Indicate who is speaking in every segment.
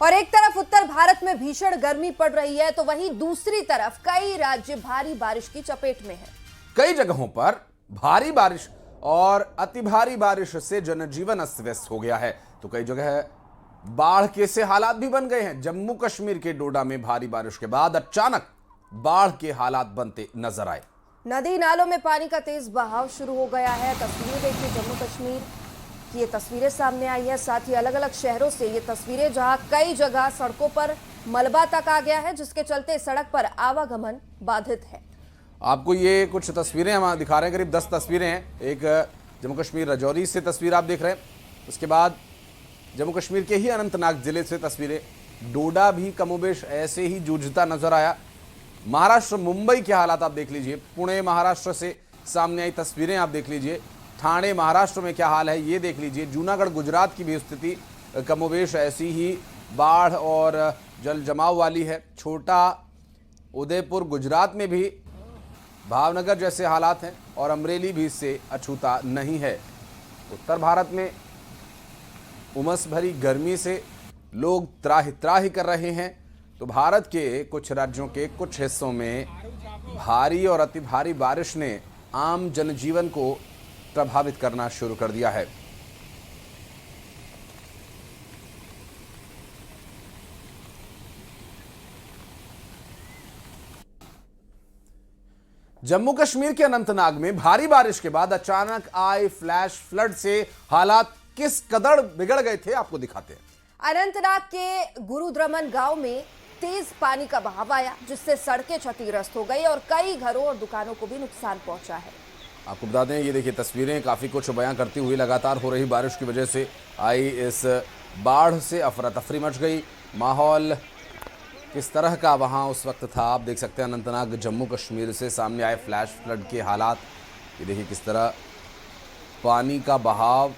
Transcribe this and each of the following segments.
Speaker 1: और एक तरफ उत्तर भारत में भीषण गर्मी पड़ रही है तो वहीं दूसरी तरफ कई राज्य भारी बारिश की चपेट में है।
Speaker 2: कई जगहों पर भारी बारिश और अति भारी बारिश से जनजीवन अस्त व्यस्त हो गया है तो कई जगह बाढ़ के से हालात भी बन गए हैं। जम्मू कश्मीर के डोडा में भारी बारिश के बाद अचानक बाढ़ के हालात बनते नजर आए।
Speaker 1: नदी नालों में पानी का तेज बहाव शुरू हो गया है। तस्वीरें देखिए, जम्मू कश्मीर की ये तस्वीरें सामने आई है। साथ ही अलग अलग शहरों से ये तस्वीरें, जहां कई जगह सड़कों पर मलबा तक आ गया है, जिसके चलते सड़क पर आवागमन बाधित है।
Speaker 2: आपको ये कुछ तस्वीरें हम दिखा रहे हैं, करीब 10 तस्वीरें हैं। एक जम्मू कश्मीर राजौरी से तस्वीर आप देख रहे हैं, उसके बाद जम्मू कश्मीर के ही अनंतनाग जिले से तस्वीरें। डोडा भी कमोबेश ऐसे ही जूझता नजर आया। महाराष्ट्र मुंबई के हालात आप देख लीजिए, पुणे महाराष्ट्र से सामने आई तस्वीरें आप देख लीजिए, ठाणे महाराष्ट्र में क्या हाल है ये देख लीजिए। जूनागढ़ गुजरात की भी स्थिति कमोबेश ऐसी ही बाढ़ और जल जमाव वाली है। छोटा उदयपुर गुजरात में भी भावनगर जैसे हालात हैं और अमरेली भी इससे अछूता नहीं है। उत्तर भारत में उमस भरी गर्मी से लोग त्राहि त्राहि कर रहे हैं तो भारत के कुछ राज्यों के कुछ हिस्सों में भारी और अति भारी बारिश ने आम जनजीवन को प्रभावित करना शुरू कर दिया है। जम्मू कश्मीर के अनंतनाग में भारी बारिश के बाद अचानक आए फ्लैश फ्लड से हालात किस कदर बिगड़ गए थे आपको दिखाते हैं।
Speaker 1: अनंतनाग के गुरुद्रमन गांव में तेज पानी का बहाव आया, जिससे सड़कें क्षतिग्रस्त हो गई और कई घरों और दुकानों को भी नुकसान पहुंचा है।
Speaker 2: आपको बता दें, ये देखिए तस्वीरें काफी कुछ बयां करती हुई। लगातार हो रही बारिश की वजह से आई इस बाढ़ से अफरा तफरी मच गई। माहौल किस तरह का वहां उस वक्त था आप देख सकते हैं। अनंतनाग जम्मू कश्मीर से सामने आए फ्लैश फ्लड के हालात, ये देखिए किस तरह पानी का बहाव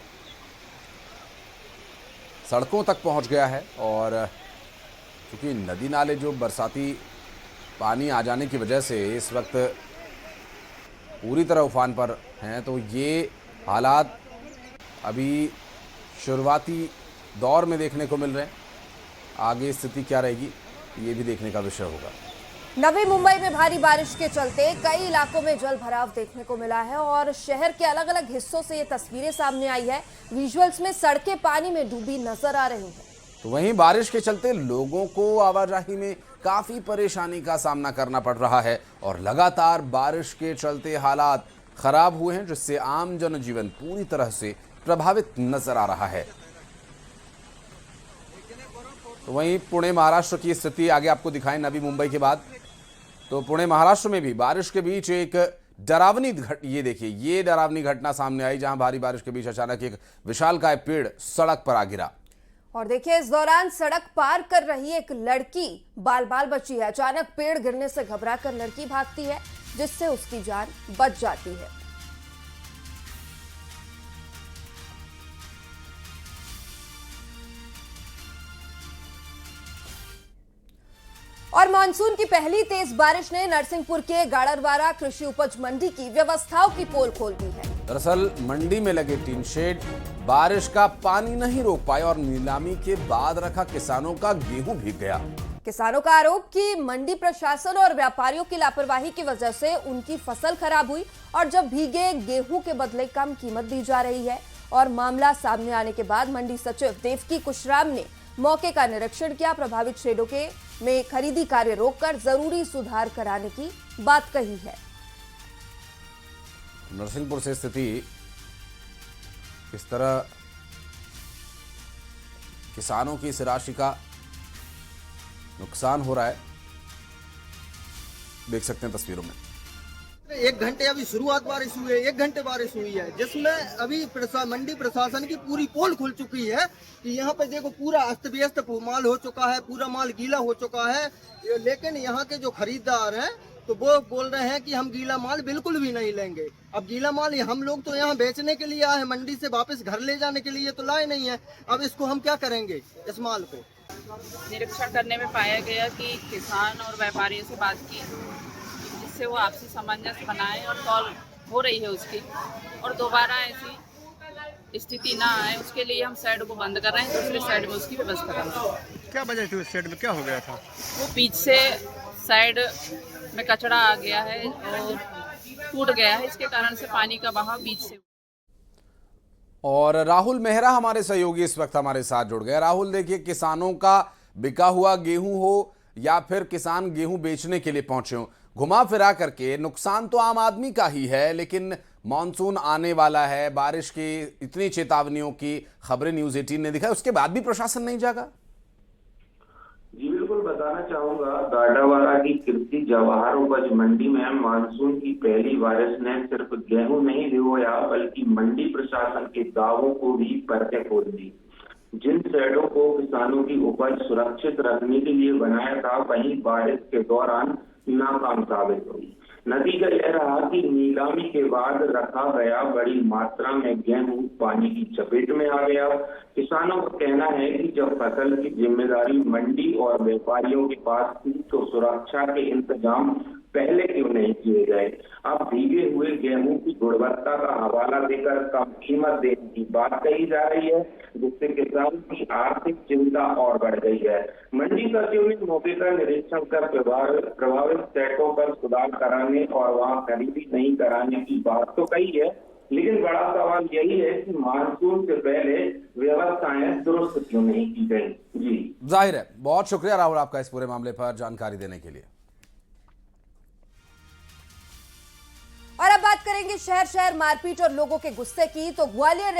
Speaker 2: सड़कों तक पहुंच गया है। और क्योंकि नदी नाले जो बरसाती पानी आ जाने की वजह से इस वक्त पूरी तरह उफान पर हैं, तो ये हालात अभी शुरुआती दौर में देखने को मिल रहे हैं। आगे स्थिति क्या रहेगी ये भी देखने का विषय होगा।
Speaker 1: नवी मुंबई में भारी बारिश के चलते कई इलाकों में जल भराव देखने को मिला है और शहर के अलग अलग हिस्सों से ये तस्वीरें सामने आई है। विजुअल्स में सड़कें पानी में डूबी नजर आ रही हैं।
Speaker 2: तो वहीं बारिश के चलते लोगों को आवाजाही में काफी परेशानी का सामना करना पड़ रहा है और लगातार बारिश के चलते हालात खराब हुए हैं, जिससे आम जनजीवन पूरी तरह से प्रभावित नजर आ रहा है। तो वहीं पुणे महाराष्ट्र की स्थिति आगे आपको दिखाएं। नवी मुंबई के बाद तो पुणे महाराष्ट्र में भी बारिश के बीच एक डरावनी ये देखिए, ये डरावनी घटना सामने आई, जहां भारी बारिश के बीच अचानक एक विशालकाय पेड़ सड़क पर आ गिरा।
Speaker 1: और देखिए, इस दौरान सड़क पार कर रही एक लड़की बाल बाल बची है। अचानक पेड़ गिरने से घबराकर लड़की भागती है, जिससे उसकी जान बच जाती है। और मानसून की पहली तेज बारिश ने नरसिंहपुर के गाड़रवारा कृषि उपज मंडी की व्यवस्थाओं की पोल खोल दी है।
Speaker 2: दरअसल मंडी में लगे टीन शेड बारिश का पानी नहीं रोक पाए और नीलामी के बाद रखा किसानों का गेहूं भीग गया।
Speaker 1: किसानों का आरोप कि मंडी प्रशासन और व्यापारियों की लापरवाही की वजह से उनकी फसल खराब हुई और जब भीगे गेहूं के बदले कम कीमत दी जा रही है। और मामला सामने आने के बाद मंडी सचिव देवकी कुशराम ने मौके का निरीक्षण किया। प्रभावित शेडों के में खरीदी कार्य रोककर जरूरी सुधार कराने की बात कही है।
Speaker 2: नरसिंहपुर से स्थिति किस तरह किसानों की इस राशि का नुकसान हो रहा है देख सकते हैं तस्वीरों में।
Speaker 3: 1 घंटे अभी शुरुआत बारिश हुई है, 1 घंटे बारिश हुई है, जिसमें अभी मंडी प्रशासन की पूरी पोल खुल चुकी है कि यहाँ पे देखो पूरा अस्त व्यस्त माल हो चुका है, पूरा माल गीला हो चुका है। लेकिन यहाँ के जो खरीदार हैं तो वो बोल रहे हैं कि हम गीला माल बिल्कुल भी नहीं लेंगे। अब गीला माल हम लोग तो यहाँ बेचने के लिए आए हैं, मंडी से वापस घर ले जाने के लिए तो लाए नहीं है। अब इसको हम क्या करेंगे इस माल को?
Speaker 4: निरीक्षण करने में पाया गया कि किसान और व्यापारियों से बात की, जिससे वो आपसी सामंजस्य बनाए और तौल हो रही है उसकी, और दोबारा ऐसी स्थिति ना आए उसके लिए हम साइड को बंद कर रहे हैं, दूसरे साइड में उसकी व्यवस्था कर रहे हैं।
Speaker 5: क्या वजह थी? उस शेड में क्या हो गया था?
Speaker 4: वो बीच से साइड में कचरा आ गया है और टूट गया है, इसके कारण से पानी का बहाव बीच से।
Speaker 2: और राहुल मेहरा हमारे सहयोगी इस वक्त हमारे साथ जुड़ गए। राहुल, देखिए, किसानों का बिका हुआ गेहूं हो या फिर किसान गेहूं बेचने के लिए पहुंचे हो, घुमा फिरा करके नुकसान तो आम आदमी का ही है, लेकिन मॉनसून आने वाला है, बारिश की इतनी चेतावनियों की खबरें न्यूज़ 18 ने दिखाई, उसके बाद भी प्रशासन नहीं जागा।
Speaker 6: जी बिल्कुल, बताना चाहूंगा, गाडावाड़ा की कीर्ति जवाहर उपज मंडी में मानसून की पहली बारिश ने सिर्फ गेहूं नहीं भिगोया बल्कि मंडी प्रशासन के दावों को भी परतें खोल दी। जिन शेडों को किसानों की उपज सुरक्षित रखने के लिए बनाया था, वहीं बारिश के दौरान नाकाम साबित हुई। नतीजा यह रहा कि नीलामी के बाद रखा गया बड़ी मात्रा में गेहूं पानी की चपेट में आ गया। किसानों का कहना है कि जब फसल की जिम्मेदारी मंडी और व्यापारियों के पास थी तो सुरक्षा के इंतजाम पहले क्यों नहीं किए गए। अब भीगे हुए गेहूं की गुणवत्ता का हवाला देकर कम कीमत देने की बात कही जा रही है, जिससे किसान की आर्थिक चिंता और बढ़ गई है। मंडी सचिव ने मौके का निरीक्षण कर प्रभावित सेटों पर सुधार कराने और वहां खरीदी नहीं कराने की बात तो कही है, लेकिन बड़ा सवाल यही है कि मानसून से पहले व्यवस्थाएं दुरुस्त क्यों नहीं की गई। जी
Speaker 2: जाहिर है। बहुत शुक्रिया राहुल आपका इस पूरे मामले पर जानकारी देने के लिए।
Speaker 1: और अब बात करेंगे शहर शहर मारपीट और लोगों के गुस्से की। तो ग्वालियर